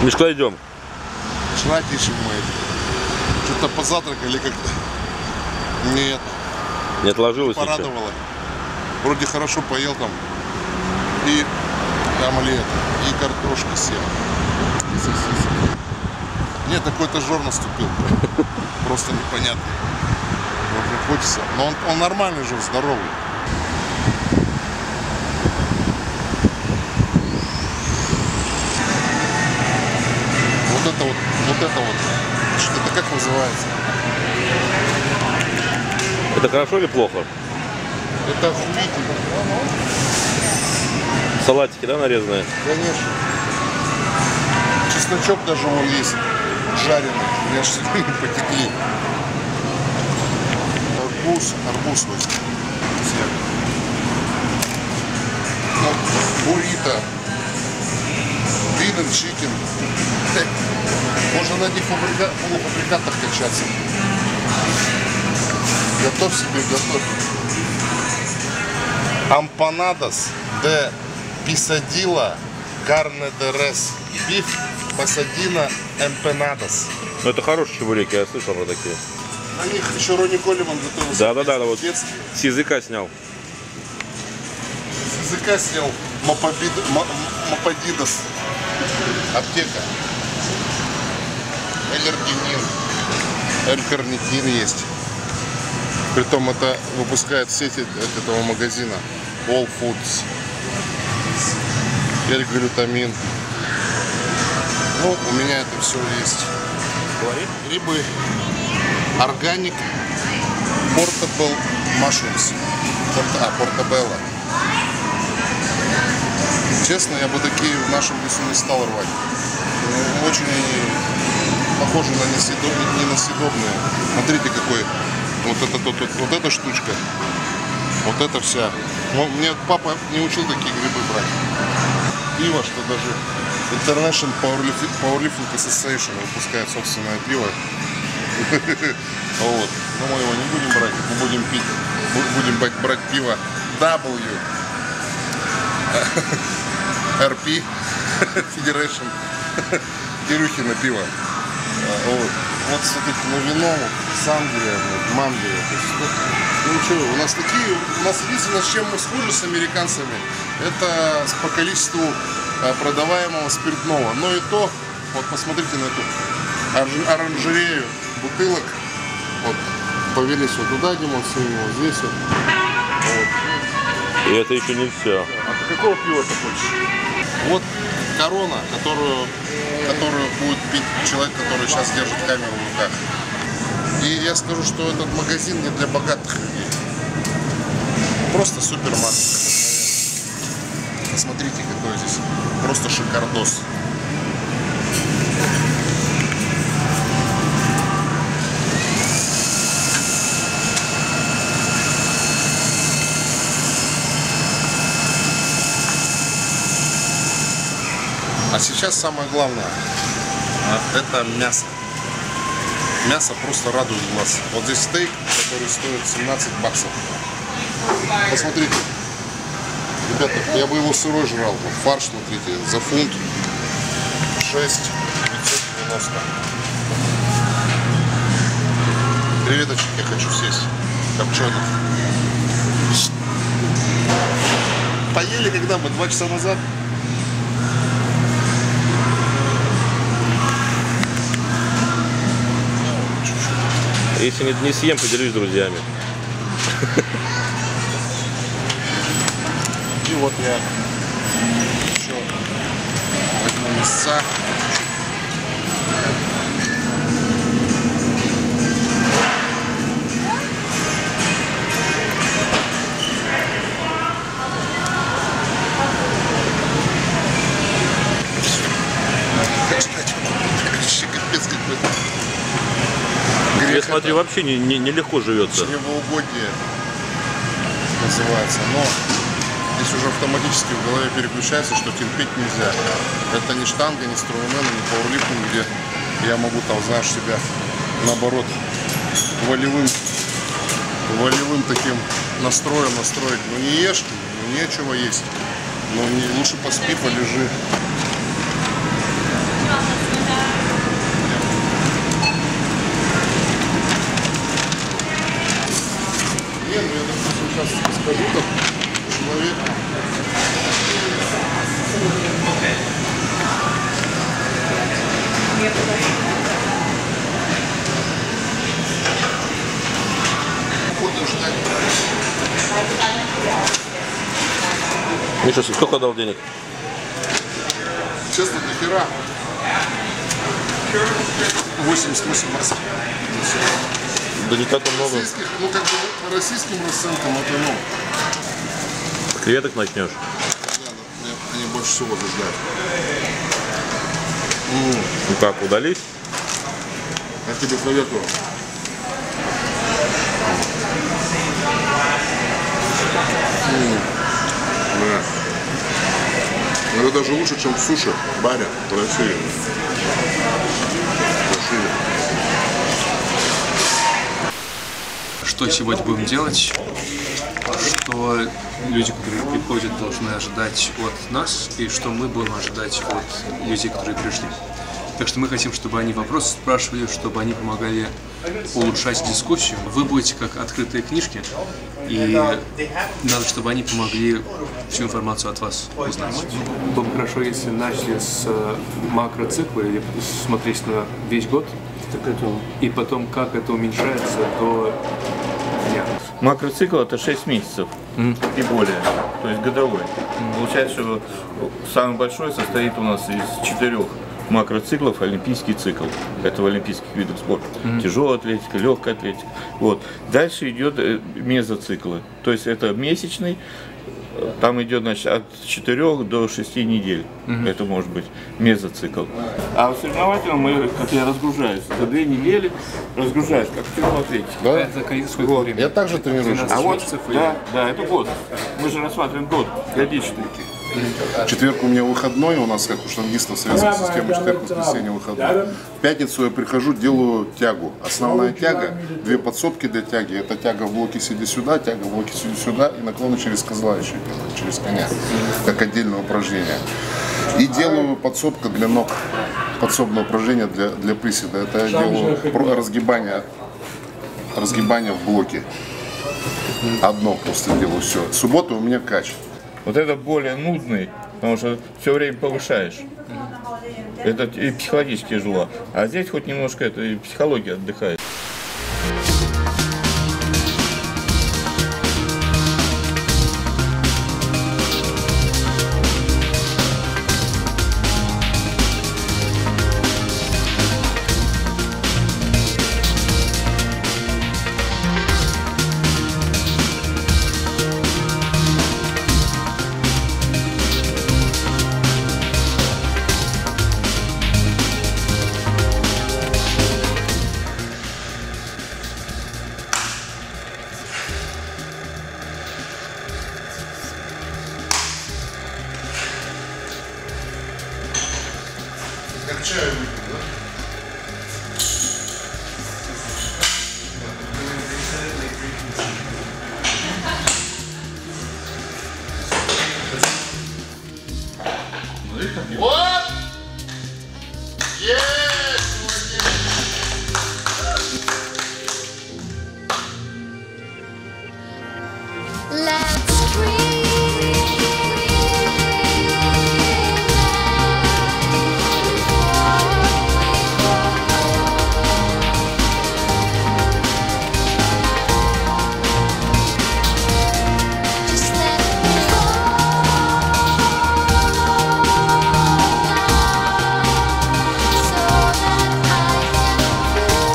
Миш, куда идем? Жрать ищем мы. Что-то позавтракали как-то. Нет. Не отложилось ничего? Порадовало. Вроде хорошо поел там. И омлет, и картошка съел. И сосиски. Нет, какой-то жор наступил. Просто непонятно. Уже хочется. Но он нормальный же, здоровый. Вот это вот. Что-то как называется? Это хорошо или плохо? Это охуительно. Салатики, да, нарезанные? Конечно. Чесночок даже вон есть. Жареный. У меня же слюни потекли. Арбуз возьми. Буррито. Винен, чикен. Можно на этих полуфабрикатах качаться. Готовь себе, готовь. Ампанадос де писадила карне де рес. Биф пасадина эмпенадос. Ну это хорошие чебуреки, я слышал про такие. На них еще Ронни Коллиман готовился. Да, вот с языка снял. С языка снял Мопадидос. Аптека. Элергинин. Элькарнитин есть. Притом это выпускает сети этого магазина. All Foods. Эльглютамин. Ну, у меня это все есть. Грибы. Органик. Portable mushrooms. Portabella. Честно, я бы такие в нашем лесу не стал рвать. Очень похожи на несъедобные. Смотрите, какой вот эта штучка. Вот эта вся. Мне папа не учил такие грибы брать. Пиво, что даже International Powerlifting Association выпускает собственное пиво. Вот. Но мы его не будем брать. Мы будем пить. Будем брать пиво W. RP Federation. Кирюхина пиво. Вот смотрите, на вино, Сангрия, Мангрия. Ну ничего, у нас единственное, с чем мы схожи с американцами, это по количеству продаваемого спиртного. Но и то, вот посмотрите на эту оранжерею бутылок. Вот, повелись вот туда демонстрируем, вот здесь вот. И это еще не все. А ты какого пива ты хочешь? Вот корона, которую будет пить человек, который сейчас держит камеру в руках. И я скажу, что этот магазин не для богатых людей. Просто супермаркет. Посмотрите, какой здесь. Просто шикардос. А сейчас самое главное, это мясо. Мясо просто радует глаз. Вот здесь стейк, который стоит 17 баксов. Посмотрите. Ребята, я бы его сырой жрал. Вот фарш, смотрите, за фунт 6,990. Креветочек я хочу съесть. Копченых. Поели когда мы? 2 часа назад? Если не съем, поделюсь с друзьями. И вот я еще возьму мясца. Я смотрю, вообще нелегко живется. Чревоугодие называется. Но здесь уже автоматически в голове переключается, что терпеть нельзя. Это не штанга, не строумен, не пауэрлифтинг, где я могу там, знаешь, себя наоборот волевым таким настроем настроить. Ну не ешь, ну нечего есть. Ну лучше поспи, полежи. сейчас скажу, там человек. Миша, сколько дал денег? Честно, до хера. 88 раз. Да не так много. Ну, как бы по российским расценкам это, ну... Креветок начнешь. Да, они больше всего возбуждают. Ну как, удались? Я тебе советую. Да. Это даже лучше, чем в суши в баре в России. Что сегодня будем делать? Что люди, которые приходят, должны ожидать от нас, и что мы будем ожидать от людей, которые пришли. Так что мы хотим, чтобы они вопросы спрашивали, чтобы они помогали улучшать дискуссию. Вы будете как открытые книжки, и надо, чтобы они помогли всю информацию от вас узнать. Было бы хорошо, если начали с макроцикла или смотреть на весь год, и потом как это уменьшается до дня. Макроцикл это 6 месяцев и более, то есть годовой. Получается, что самый большой состоит у нас из 4 макроциклов олимпийский цикл. Это в олимпийских видах спорта. Тяжелая атлетика, легкая атлетика. Вот. Дальше идет мезоциклы. То есть это месячный. Там идет, значит, от 4 до 6 недель. Это может быть мезоцикл. А в соревновательном мы, как я разгружаюсь, за 2 недели разгружаюсь, как в тяжелой атлетике. Да? Это сколько времени? Я также тренируюсь. А вот, да, это год. Мы же рассматриваем год, годичный. Четверг у меня выходной, у нас, как у штангистов советской системы, четверг, воскресенье выходной. В пятницу я прихожу, делаю тягу. Основная тяга, 2 подсобки для тяги. Это тяга в блоке сиди сюда, тяга в блоке сиди сюда и наклоны через козла еще делаю, через коня, как отдельное упражнение. И делаю подсобка для ног, подсобное упражнение для приседа. Это я делаю разгибание в блоке. Одно просто делаю, все. Суббота у меня кач. Вот это более нудный, потому что все время повышаешь. Это и психологически тяжело. А здесь хоть немножко это и психология отдыхает. Как чаю выпить, да? Вот! Есть! Let's breathe. Just let me fall so that I can feel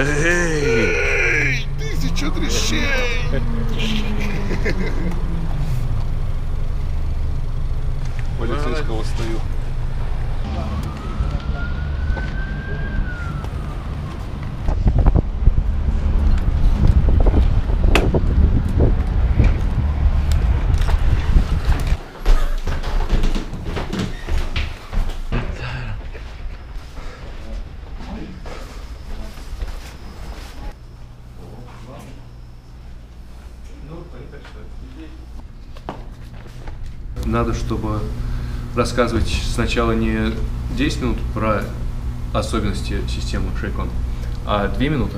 Эй, 1000 дрищей! Полицейского стою. Надо, чтобы рассказывать сначала не 10 минут про особенности системы Shake-On, а 2 минуты.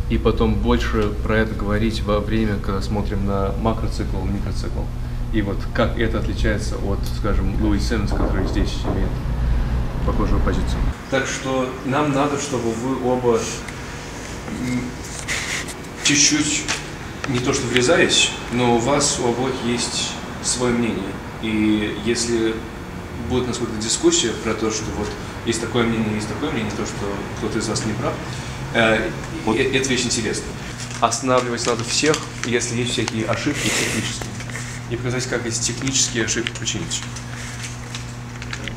И потом больше про это говорить во время, когда смотрим на макроцикл, микроцикл. И вот как это отличается от, скажем, Луис Симмонс, который здесь имеет похожую позицию. Так что нам надо, чтобы вы оба чуть-чуть не то что врезались, но у вас у обоих есть свое мнение. И если будет насколько дискуссия про то, что вот есть такое мнение, то, что кто-то из вас не прав, это вещь интересная. Останавливать надо всех, если есть всякие ошибки технические, и показать, как эти технические ошибки починить.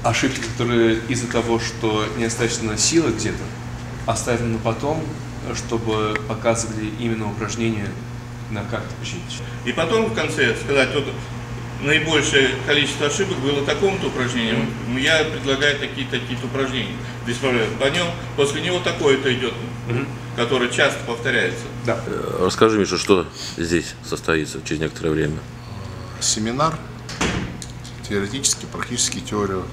Ошибки, которые из-за того, что недостаточно силы где-то, оставить на потом, чтобы показывали именно упражнения, на как это починить. И потом в конце сказать, вот наибольшее количество ошибок было такому-то упражнению, я предлагаю такие-то упражнения. По нем, после него такое-то идет, которое часто повторяется. Да. Расскажи, Миша, что здесь состоится через некоторое время? Семинар, теоретически, практически теорию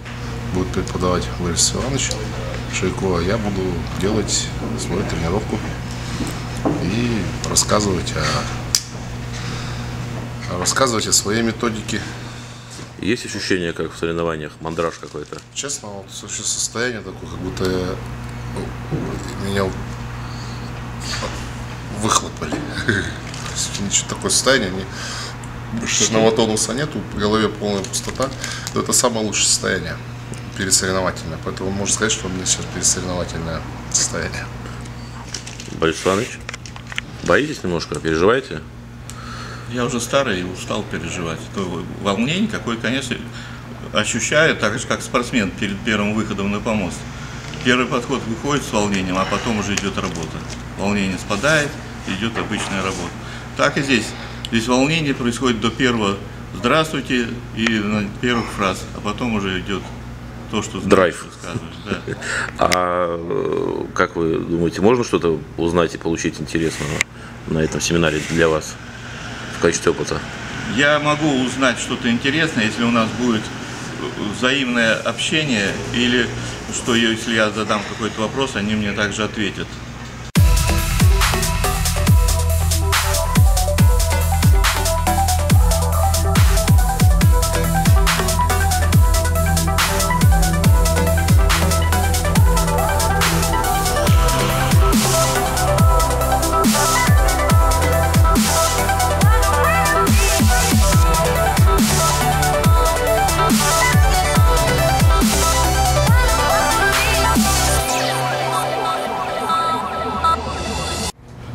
будет преподавать Борис Иванович Шейко, а я буду делать свою тренировку и рассказывать о своей методике. Есть ощущение, как в соревнованиях, мандраж какой-то? Честно, вот вообще состояние такое, как будто меня выхлопали. Ничего, такое состояние, мышечного тонуса нету, в голове полная пустота. Это самое лучшее состояние пересоревновательное. Поэтому можно сказать, что у меня сейчас пересоревновательное состояние. Борис Иванович, боитесь немножко, переживаете? Я уже старый и устал переживать. То волнение какое, конечно, ощущаю, так же, как спортсмен перед первым выходом на помост. Первый подход выходит с волнением, а потом уже идет работа. Волнение спадает, идет обычная работа. Так и здесь. Здесь волнение происходит до первого «здравствуйте» и первых фраз, а потом уже идет то, что драйв. Да. А как вы думаете, можно что-то узнать и получить интересного на этом семинаре для вас в качестве опыта? Я могу узнать что-то интересное, если у нас будет взаимное общение, или что если я задам какой-то вопрос, они мне также ответят.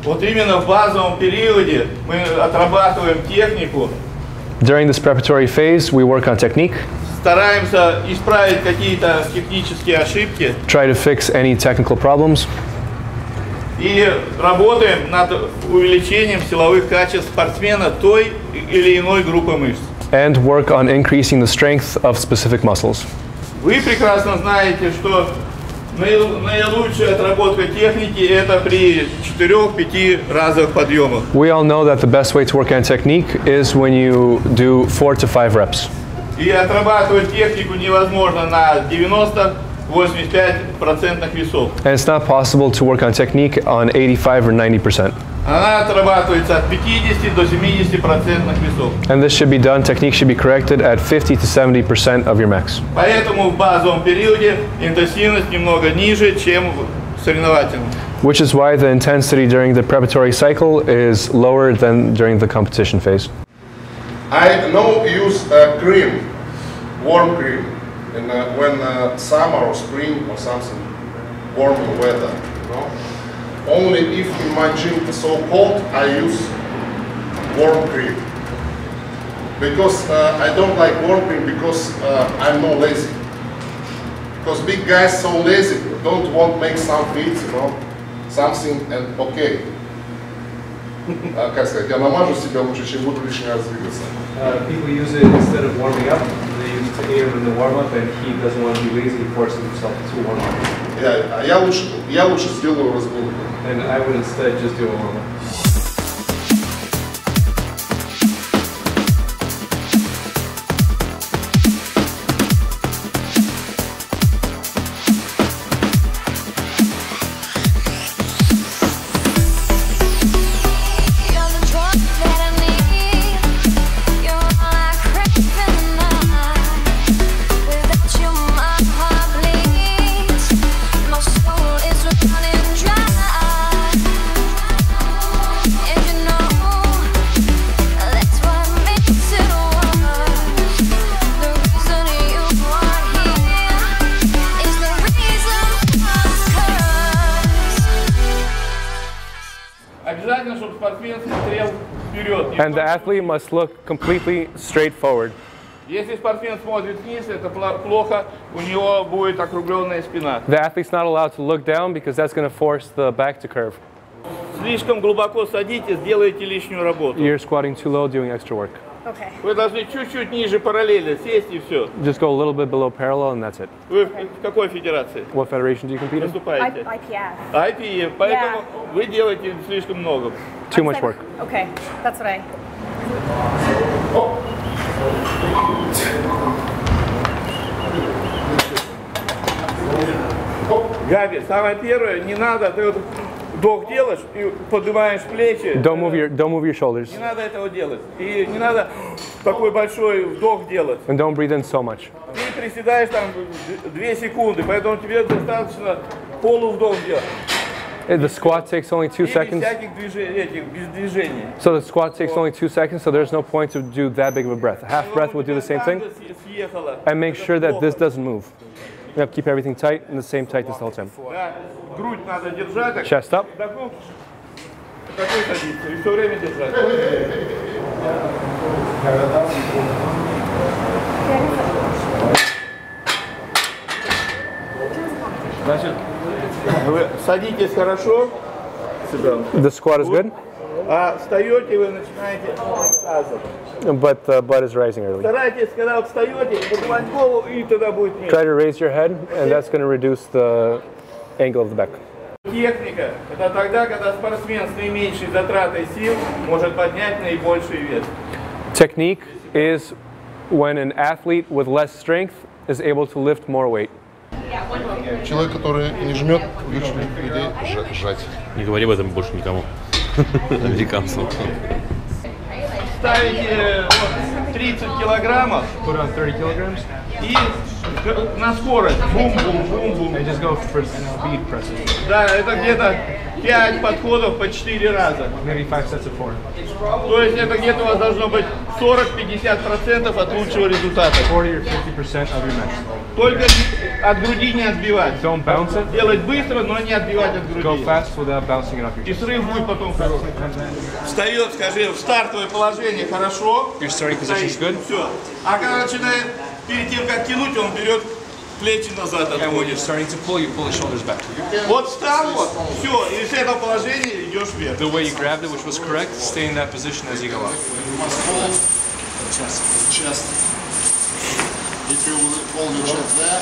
Вот именно в базовом периоде мы отрабатываем технику, During this preparatory phase, we work on technique, стараемся исправить какие-то технические ошибки try to fix any technical problems, и работаем над увеличением силовых качеств спортсмена той или иной группы мышц. and work on increasing the strength of specific muscles. Вы прекрасно знаете, что наилучшая отработка техники – это при 4-5 разовых подъемах. We all know that the best way to work on technique is when you do 4 to 5 reps. И отрабатывать технику невозможно на 90-85% весов. And it's not possible to work on technique on 85 or 90%. Она отрабатывается от 50 до 70% весов. And this should be done, technique should be corrected at 50 to 70% of your max. Поэтому в базовом периоде интенсивность немного ниже, чем в соревновательном. Which is why the intensity during the preparatory cycle is lower than during the competition phase. I now use cream, warm cream, and when summer or spring or something, warm weather. You know? Only if in my gym is so cold, I use warm cream. Because I don't like warm cream because I'm no lazy. Because big guys so lazy, don't want to make some fits, you know, something and okay. Как сказать, я намажу себя лучше, чем буду лишний раз двигаться. People use it instead of warming up. They use it in the warm up, and he doesn't want to be lazy, forcing himself to warm up. Я лучше сделаю разминку. And I would instead just do a warm up. Обязательно, чтобы спортсмен смотрел вперед. And the athlete must look completely straight forward. Если спортсмен смотрит вниз, это плохо, у него будет округленная спина. The athlete's not allowed to look down because that's going to force the back to curve. Слишком глубоко садитесь, делаете лишнюю работу. You're squatting too low, doing extra work. Okay. Вы должны чуть-чуть ниже параллели сесть и все. Just go a little bit below parallel and that's it. Вы в какой федерации What federation do you compete in? выступаете? IPF. IPF, поэтому вы делаете слишком много. Too much work. Okay, that's what I. Габи, самое первое, не надо, ты вот вдох делаешь и поднимаешь плечи. Don't move your shoulders. Не надо этого делать. И не надо такой большой вдох делать. And don't breathe in so much. Ты приседаешь там 2 секунды, поэтому тебе достаточно полувдох делать. The squat takes only 2 И без seconds. всяких движений, без движения. So the squat takes only 2 seconds, so there's no point to do that big of a breath. A half breath will do the same thing. And make sure that this doesn't move. You have to keep everything tight and the same tightness the whole time. Да, грудь надо держать. Так, Chest up. такой садиться и все время держать. Значит, вы садитесь хорошо, The squat is good, а встаете, вы начинаете тазом. but the butt is rising early. Старайтесь, когда встаете, поднимать голову, и тогда будет меньше. Try to raise your head, and that's going to reduce the angle of the back. Техника – это тогда, когда спортсмен с наименьшей затратой сил может поднять наибольший вес. Technique is when an athlete with less strength is able to lift more weight. Человек, который не жмет, лучше людей сжать. Не говори об этом больше никому. Американцам. Ставите 30 килограммов Put on 30 kilograms и на скорость. Бум-бум-бум-бум. and just go for speed presses. Да, это где-то 5 подходов по 4 раза. Maybe 5 sets of 4. То есть это где-то у вас должно быть 40-50% от лучшего результата. 40 or 50% of your max. Только от груди не отбивать. Don't bounce it. Делать быстро, но не отбивать от Go груди. fast without bouncing it off your И срыв будет потом хороший. Встает, скажи, в стартовое положение хорошо. Your starting position is good. Все. А когда начинает, перед тем, как тянуть, он берет плечи назад And when you're отводит. starting to pull, you pull the shoulders back. Вот встал, вот, все, и с этого положения идешь вверх. The way you grabbed it, which was correct, stay in that position as you go up. Chest. If you hold your chest there,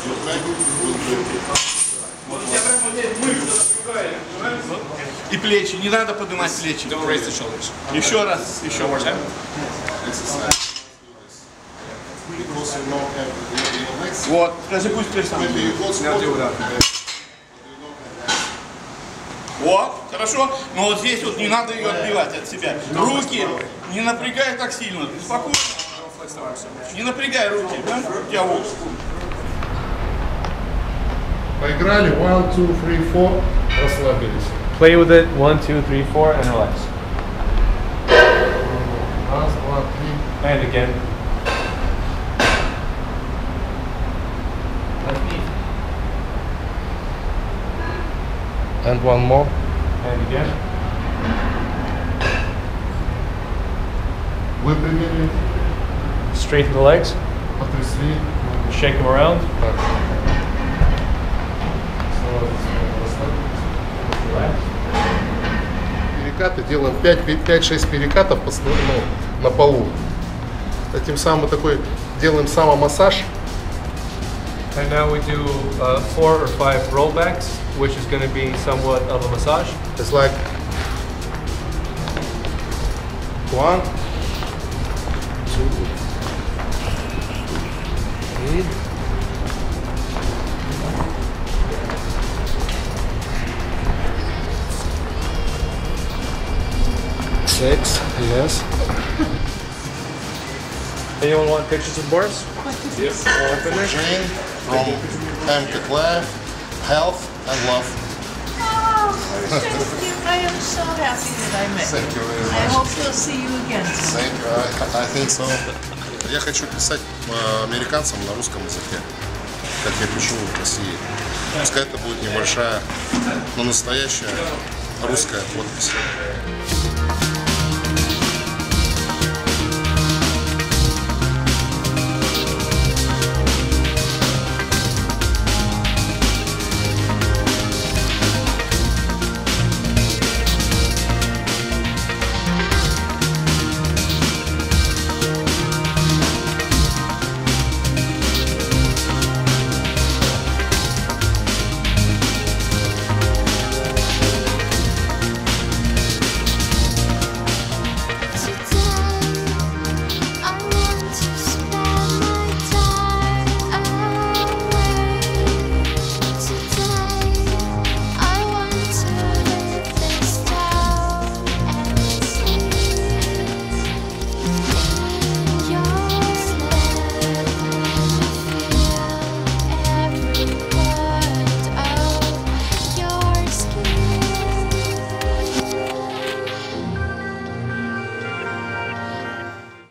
your back will be. Вот я прям вот здесь мышцы напрягаю, понимаешь? И плечи, не надо поднимать плечи. Don't raise the shoulders. Еще раз, еще. One more time. Exercise. Because you don't have your legs. Вот, скажи, пусть теперь сам. Maybe you go Now do it squat. up. Вот, хорошо. Но вот здесь вот не надо ее отбивать от себя. Руки не напрягай так сильно. Ты спокойно. Не напрягай руки, да? У тебя вот. Поиграли, 1, 2, 3, 4, расслабились. Play with it. 1, 2, 3, 4, and relax. Раз, два, три. And again. And one more. And again. Выпрямили, Straighten the legs. потрясли. Shake them around. Так. Расслабились. Перекаты делаем 5-6 перекатов на полу. Тем самым такой делаем самомассаж. And now we do 4 or 5 rollbacks, which is going to be somewhat of a massage. It's like 1, 2, 3. 6, yes. Anyone want pictures of Boris? Yes. Jane from MK Life, Health and Love. Oh, thank you. I am so happy that I met Thank you. you very I much. hope to see you again. Thank you. I think so. Я хочу писать американцам на русском языке, как я пишу в России. Пускай это будет небольшая, но настоящая русская подпись.